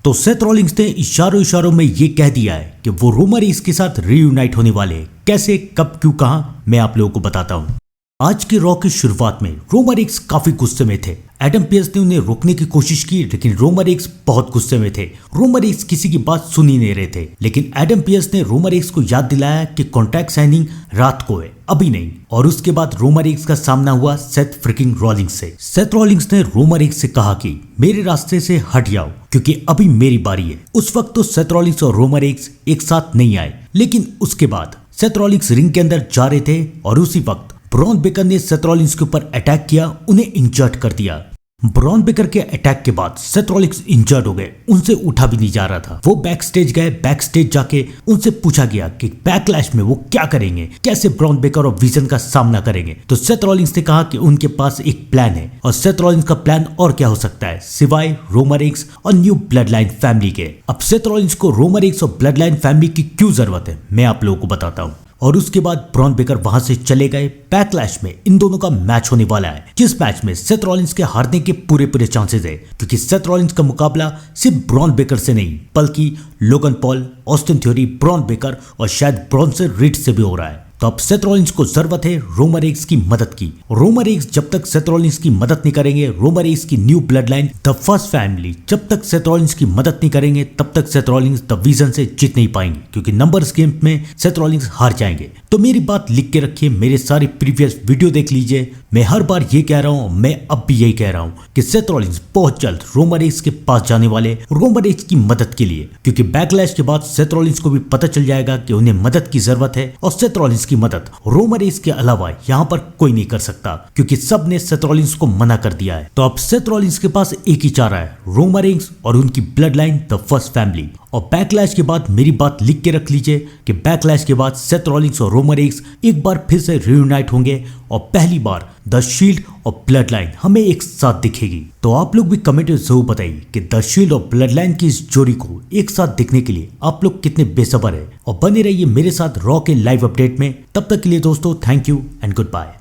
तो Seth Rawlings ने इशारों इशारों में ये कह दिया है कि वो रोमन रेंस के साथ रीयूनाइट होने वाले हैं। कैसे, कब, क्यों, कहां, मैं आप लोगों को बताता हूं। आज के रॉ की शुरुआत में रोमन रेंस काफी गुस्से में थे। एडम पियर्स ने उन्हें रोकने की कोशिश की, लेकिन रोमन रेंस बहुत गुस्से में थे। रोमन रेंस किसी की बात सुन ही नहीं रहे थे, लेकिन एडम पियर्स ने रोमन रेंस को याद दिलाया कि कॉन्ट्रैक्ट साइनिंग रात को है, अभी नहीं। और उसके बाद रोमन रेंस का सामना हुआ सेथ फ्रिकिंग रॉलिंग्स से। सेथ रॉलिंग्स ने रोमन रेंस से कहा कि मेरे रास्ते से हट जाओ क्योंकि अभी मेरी बारी है। उस वक्त तो सेथ रॉलिंग्स और रोमन रेंस एक साथ नहीं आए, लेकिन उसके बाद सेथ रॉलिंग्स रिंग के अंदर जा रहे थे और उसी वक्त ब्रॉन बेकर ने सेथ रॉलिंग्स के ऊपर अटैक किया, उन्हें इंजर्ड कर दिया। ब्रॉन बेकर के अटैक के बाद सेथ रॉलिंग्स इंजर्ड हो गए, उनसे उठा भी नहीं जा रहा था। वो बैक स्टेज गए, बैक स्टेज जाके उनसे पूछा गया कि बैकलैश में वो क्या करेंगे, कैसे ब्रॉन बेकर और विजन का सामना करेंगे। तो सेथ रॉलिंग्स ने कहा कि उनके पास एक प्लान है, और सेथ रॉलिंग्स का प्लान और क्या हो सकता है सिवाय रोमन रेंस और न्यू ब्लड लाइन फैमिली के। अब सेथ रॉलिंग्स को रोमन रेंस और ब्लड लाइन फैमिली की क्यों जरूरत है, मैं आप लोगों को बताता हूँ। और उसके बाद ब्रॉन बेकर वहां से चले गए। बैकलैश में इन दोनों का मैच होने वाला है, जिस मैच में सेथ रॉलिंस के हारने के पूरे चांसेस है, क्योंकि सेथ रॉलिंस का मुकाबला सिर्फ ब्रॉन बेकर से नहीं बल्कि Logan Paul, Austin Theory, Bron Breakker और शायद ब्रॉन्सन रीड से भी हो रहा है। तो अब सेथ रॉलिंस को जरूरत है रोमन रेंस की मदद की। रोमन रेंस जब तक सेथ रॉलिंस की मदद नहीं करेंगे, रोमन रेंस की new blood line the first family जब तक सेथ रॉलिंस की मदद नहीं करेंगे, तब तक सेथ रॉलिंस द विजन से जीत नहीं पाएंगे, क्योंकि नंबर्स गेम में सेथ रॉलिंस हार जाएंगे। तो मेरी बात लिख के रखिए, मेरे सारे प्रीवियस वीडियो देख लीजिए। मैं हर बार ये कह रहा हूं, मैं अब भी यही कह रहा हूं कि सेथ रॉलिंस बहुत जल्द रोमन रेंस के पास जाने वाले रोमन रेंस की मदद के लिए, क्योंकि बैकलैश के बाद सेथ रॉलिंस को भी पता चल जाएगा कि उन्हें मदद की जरूरत है, और सेथ रॉलिंस की मदद रोमन रेंस के अलावा यहाँ पर कोई नहीं कर सकता, क्योंकि सब ने सेथ रॉलिंस को मना कर दिया है। तो अब सेथ रॉलिंस के पास एक ही चारा है, रोमन रेंस और उनकी blood line the first family. और बैकलैश के बाद मेरी बात लिख के रख लीजिए कि बैकलैश के बाद सेथ रॉलिंस और रोमन रेंस एक बार फिर से रियूनाइट होंगे, और पहली बार द शील्ड और ब्लड लाइन हमें एक साथ दिखेगी। तो आप लोग भी कमेंट में जरूर बताइए कि द शील्ड और ब्लड लाइन की इस जोड़ी को एक साथ दिखने के लिए आप लोग कितने बेसब्र है। और बने रहिए मेरे साथ रॉ के लाइव अपडेट में। तब तक के लिए दोस्तों, thank you and good bye.